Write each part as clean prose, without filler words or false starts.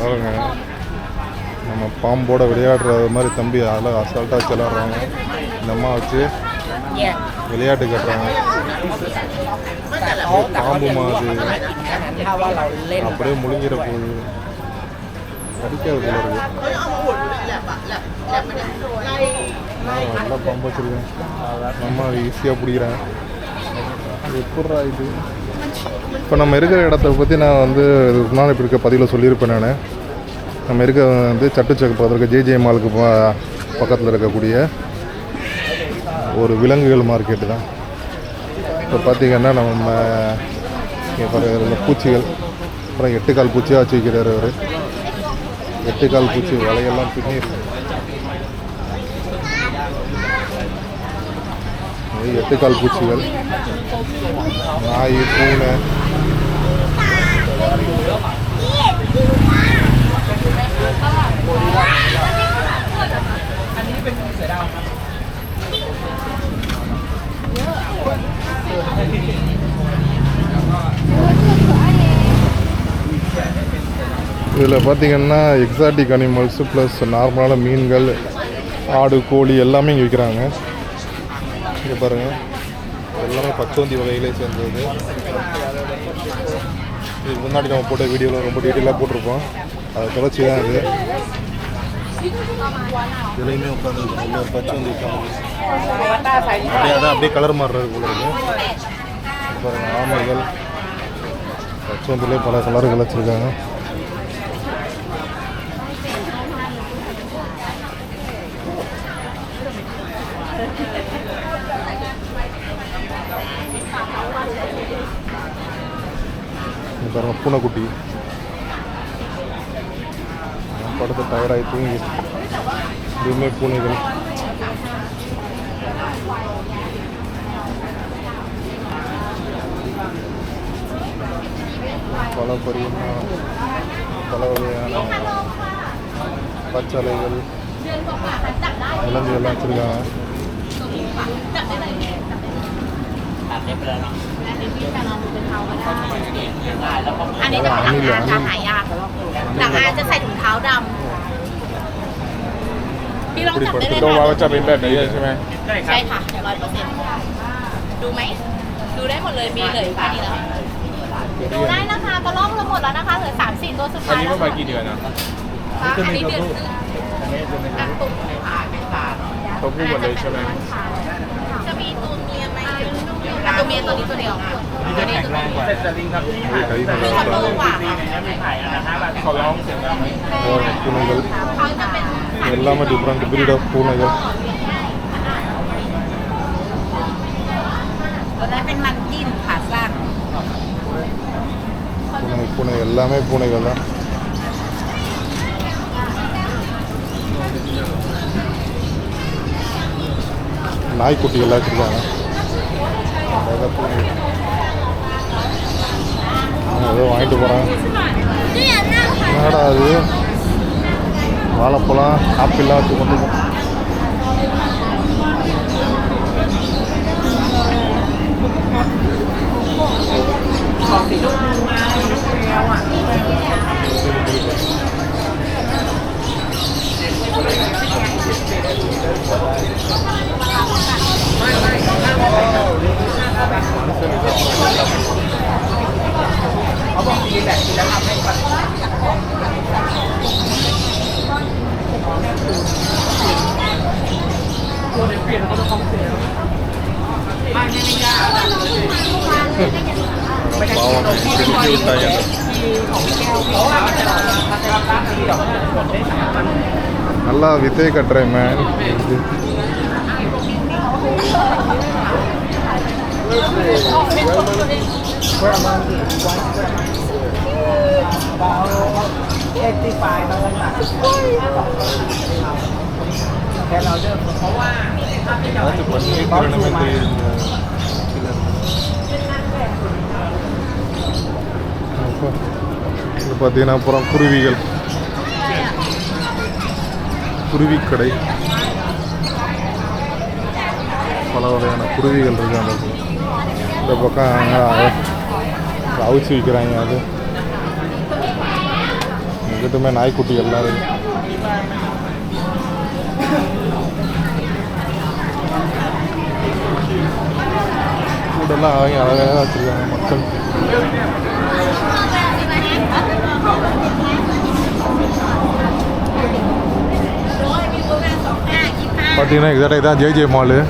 பாருங்க, நம்ம பாம்போட விளையாடுறது மாதிரி தம்பி அதெல்லாம் அசால்ட்டாக வச்சு விளையாடுறாங்க. இந்த அம்மா வச்சு விளையாட்டு கட்டுறாங்க. பாம்பு மாதிரி அப்படியே முழுங்கிற போகுது, கடிக்காது போல இருக்கு. நல்லா பாம்பு வச்சுருக்கேன். நம்ம ஈஸியாக பிடிக்கிறேன். எப்படா இது? இப்போ நம்ம இருக்கிற இடத்த பற்றி நான் வந்து முன்னால் இப்படி இருக்க பதிவில் சொல்லியிருப்பேன். நான் நம்ம இருக்க வந்து சட்டுச்சக்கு பக்கத்தில் இருக்க ஜே மாலுக்கு பக்கத்தில் இருக்கக்கூடிய ஒரு விலங்குகள் மார்க்கெட்டு தான். இப்போ பார்த்திங்கன்னா நம்ம இங்கே பூச்சிகள், அப்புறம் 8 கால் பூச்சியாக வச்சு வைக்கிறார் அவர். 8 கால் பூச்சி வலையெல்லாம் பின்னி 8 கால் பூச்சிகள், நாய், பூனை, இதில் பார்த்திங்கன்னா எக்ஸாட்டிக் அனிமல்ஸு ப்ளஸ் நார்மலான மீன்கள், ஆடு, கோழி எல்லாமே இங்கே விற்கிறாங்க. இங்கே பாருங்கள், எல்லாமே பச்சோந்தி வகைகளே சேர்ந்தது. இதுக்கு முன்னாடி நம்ம போட்ட வீடியோவில் ரொம்ப டீட்டெயிலாக போட்டிருப்போம். அதை தொடர்ச்சி தான் இது. இதுலேயுமே உட்காந்து ஒரு பச்சோந்தி உட்காந்து அப்படியே அதான் அப்படியே கலர் மாறுறது போல இருக்குது. பாருங்கள், ஆமைகள் பச்சோந்திலே பல கலர்கள் வச்சுருக்காங்க. பாருங்கள், பூனைக்குட்டி படுத்து டயர்டாகி தூங்கி. இதுவுமே பூனைகள். பல வகையான பச்சலைகள், விலங்குகள்லாம் வச்சுருக்காங்க.ตัวว่าจะเป็นแบบนี้ใช่ไหม ใช่ค่ะ 100%ดูไหมดูได้หมดเลยมีเลยค่ะนี่แล้วดูได้นะคะกระรอกเราหมดแล้วนะคะเหลือ 3-4 ตัวสุด อัน ท้าย นี้ แล้ว ประมาณกี่เดือนนะ อันนี้เดือนครึ่งอันตุ่มตัวผู้หมดเลยใช่ไหม จะมีตัวเมียไหมตัวเมียตัวนี้ตัวเดียวตัวนี้ตัวเดียว เสร็จจะลิงครับ คือเขาโตกว่าค่ะ ขอร้องเสียงดังไหม பூனைகள்เขาจะเป็น எல்லாமே டிஃப்ரெண்ட் பிரீட் ஆஃப் பூனைகள். ตัวนั้นเป็นมันจิ้นขาสั้น பூனை எல்லாமே பூனைகள் தான். நாய்க்குட்டிகள்லாம் வச்சுருக்காங்க. ஏதோ வாங்கிட்டு போகிறாங்க. என்னடா அது? வாழைப்பழம், ஆப்பிள்லாம் வச்சு கொண்டு போகிறோம். நல்லா வித்தை கட்டுறேன் மேன். இது பார்த்தீங்கன்னா அப்புறம் குருவிகள், குருவிக்கடை, பல வகையான குருவிகள் இருக்குது. அந்த இந்த பக்கம் அவிச்சு விற்கிறாங்க. அது மட்டுமே நாய்க்குட்டிகள்லாம் இருக்குது. கூடெல்லாம் அழகாக வச்சுருக்காங்க மக்கள். பார்த்தீங்கன்னா எக்ஸாக்டாக இதான் ஜே மாலு.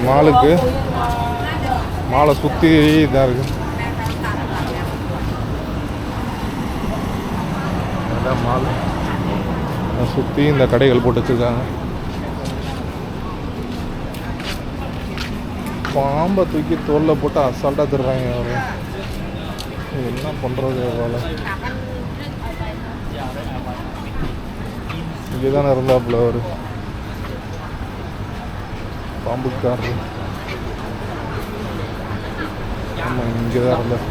மாலுக்கு மாலை சுற்றி இதாக இருக்குது. அதான் மால் சுற்றி இந்த கடைகள் போட்டு வச்சுருக்காங்க. பாம்பை தூக்கி தோலில் போட்டு அசால்ட்டாக தருவாங்க. அவர் என்ன பண்ணுறது அவ்வளோ. இங்கே தானே இருந்தாப்புல அவர் பாம்புக்காரர். ஆமாம், இங்கே தான் இருந்தார்.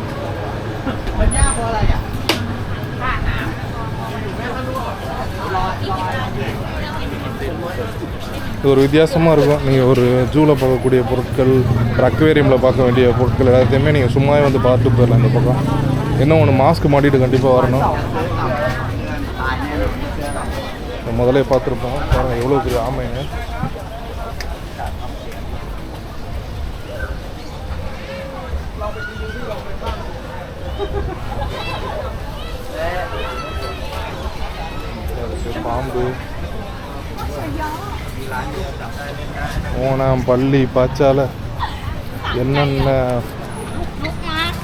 இது ஒரு வித்தியாசமாக இருக்கும். நீங்கள் ஒரு ஜூவில் பார்க்கக்கூடிய பொருட்கள், ஒரு அக்வேரியமில் பார்க்க வேண்டிய பொருட்கள் எல்லாத்தையுமே நீங்கள் சும்மாவே வந்து பார்த்துட்டு போயிடலாம். இந்த பக்கம் இன்னும் ஒன்று மாஸ்க் மாட்டிட்டு கண்டிப்பாக வரணும். முதலே பார்த்துருப்போம். பாருங்கள் எவ்வளோ பெரிய ஆமைங்க. பாம்பு, ஓணம், பள்ளி, பாய்ச்சாலை, என்னென்ன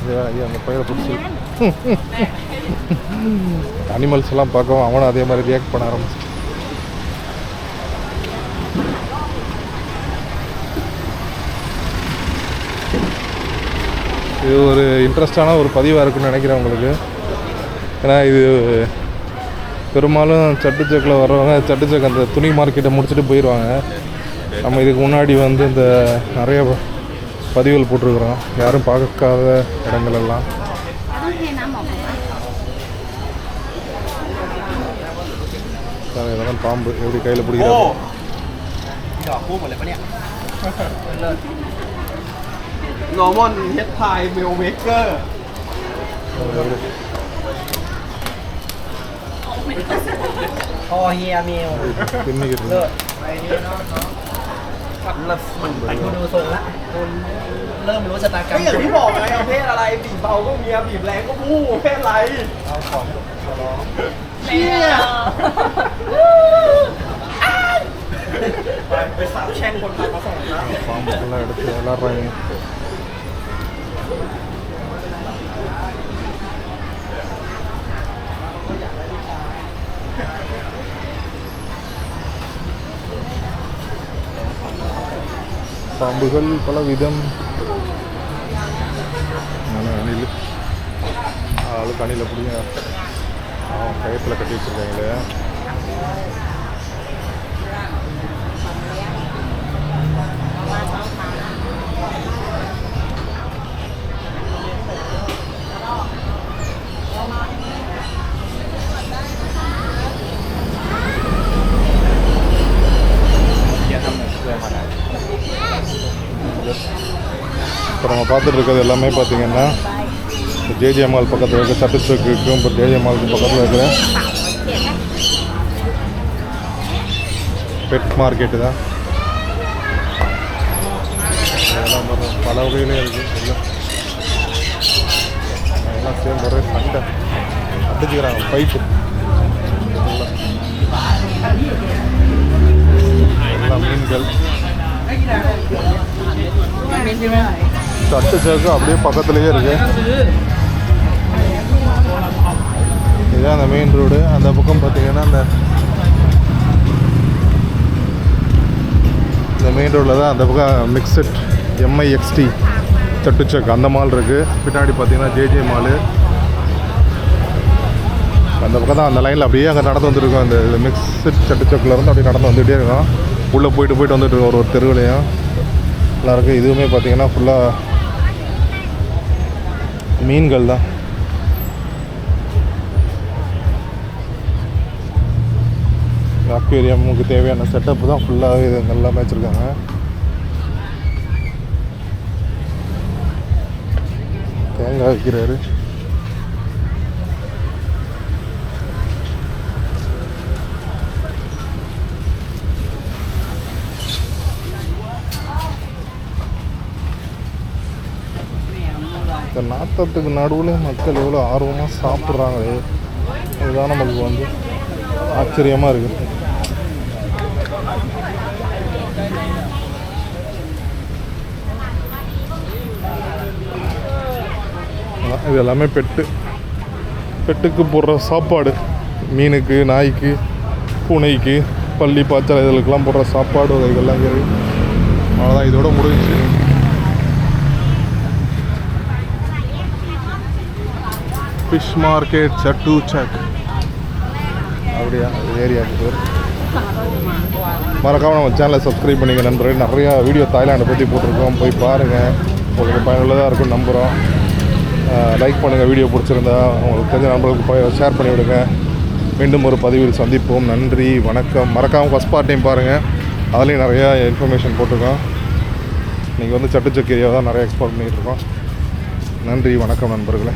ஐயா அந்த பயிரை பிடிச்சி அனிமல்ஸ் எல்லாம் பார்க்கவும் அவனும் அதே மாதிரி ரியாக்ட் பண்ண ஆரம்பிச்சு. இது ஒரு இன்ட்ரெஸ்டான ஒரு பதிவாக இருக்குன்னு நினைக்கிறேன் உங்களுக்கு. ஏன்னா இது பெரும்பாலும் சட்டுச்சக்கில் வர்றவங்க சட்டுச்சக்கு அந்த துணி மார்க்கெட்டை முடிச்சுட்டு போயிடுவாங்க. நம்ம இதுக்கு முன்னாடி வந்து இந்த நிறைய பதிவுகள் போட்டிருக்கிறோம், யாரும் பார்க்காத இடங்களெல்லாம். இதெல்லாம் பாம்பு எப்படி கையில் பிடிக்கிறாங்க. Normal head pie meal maker. Here meal. பின்னிக்கிட்டு Look. คุณดูทรงละคุณเริ่มรู้ชะตากรรมอย่างที่บอกไงเอาเพศอะไรบีบเบาก็เมียบีบแรงก็ผู้เพศอะไรเอาของเชี่ยไปสาวแช่งคนพามาส่งนะ பாம்புக்கெல்லாம் எடுத்து விளாட்றாங்க. பாம்புகள் பல விதம். அணில் ஆளுக்கு அணில பிடிங்க. கயத்தில் கட்டி வச்சுருக்காங்களே. இப்போ நம்ம பார்த்துட்டு இருக்கிறது எல்லாமே பார்த்தீங்கன்னா ஜேஜே மால் பக்கத்தில் இருக்க சட்டுச்சக்குக்கும் இப்போ ஜேஜே மாலுக்கு பக்கத்தில் இருக்கிற பெட் மார்க்கெட்டு தான். அதெல்லாம் பல வகையிலே இருக்குது. எல்லாம் சேர்ந்து ஒரே சண்டை அடிச்சுக்கிறாங்க, ஃபைட்டு. எல்லாம் மீன்கள். சட்டுச்சக்கு அப்படியே பக்கத்துலேயே இருக்கு. இதுதான் அந்த மெயின் ரோடு. அந்த பக்கம் பார்த்தீங்கன்னா இந்த மெயின் ரோடில் தான் அந்த பக்கம் மிக்சட் MIXT சட்டுச்சக்கு அந்த மால் இருக்குது. பின்னாடி பார்த்தீங்கன்னா ஜேஜே மாலு. அந்த பக்கம் தான் அந்த லைனில் அப்படியே அங்கே நடந்து வந்துருக்கோம். அந்த மிக்சட் சட்டுச்சக்குலேருந்து அப்படியே நடந்து வந்துகிட்டே இருக்கோம். உள்ளே போயிட்டு வந்துட்டு இருக்கோம் ஒரு தெருவிலையும் நல்லா இருக்குது. இதுவுமே பார்த்தீங்கன்னா ஃபுல்லாக மீன்கள் தான். அக்வேரியமுக்கு தேவையான செட்டப் தான் ஃபுல்லாகவே இது எல்லாமே வச்சுருக்காங்க. தேங்காய் வைக்கிறாரு. ஆட்டத்துக்கு நடுவில் மக்கள் எவ்வளோ ஆர்வமாக சாப்பிட்றாங்களே, இதுதான் நமக்கு வந்து ஆச்சரியமாக இருக்குது. இது எல்லாமே பெட்டுக்கு போடுற சாப்பாடு, மீனுக்கு, நாய்க்கு, பூனைக்கு, பள்ளி பாய்ச்சல் இதுகளுக்கெல்லாம் போடுற சாப்பாடு வகைகள்லாம் இருக்குது. அவ்வளோதான், இதோட முடிஞ்சு. ஃபிஷ் மார்க்கெட் சட்டு சக் அப்படியா ஏரியாவுக்கு பேர். மறக்காமல் நம்ம சேனலை சப்ஸ்கிரைப் பண்ணிங்க நண்பர்கள். நிறையா வீடியோ தாய்லாண்டை பற்றி போட்டிருக்கோம், போய் பாருங்கள். உங்களுக்கு பயனுள்ளதாக இருக்கும்னு நம்புகிறோம். லைக் பண்ணுங்கள், வீடியோ பிடிச்சிருந்தா உங்களுக்கு தெரிஞ்ச நண்பர்களுக்கு ஷேர் பண்ணிவிடுங்க. மீண்டும் ஒரு பதிவில் சந்திப்போம். நன்றி, வணக்கம். மறக்காமல் ஃபஸ்ட் பார்ட் டைம் பாருங்கள், அதுலேயும் நிறையா இன்ஃபர்மேஷன் போட்டிருக்கோம். நீங்கள் வந்து சட்டுச்சக் ஏரியாவை தான் நிறையா எக்ஸ்ப்ளோர் பண்ணிகிட்ருக்கோம். நன்றி, வணக்கம் நண்பர்களே.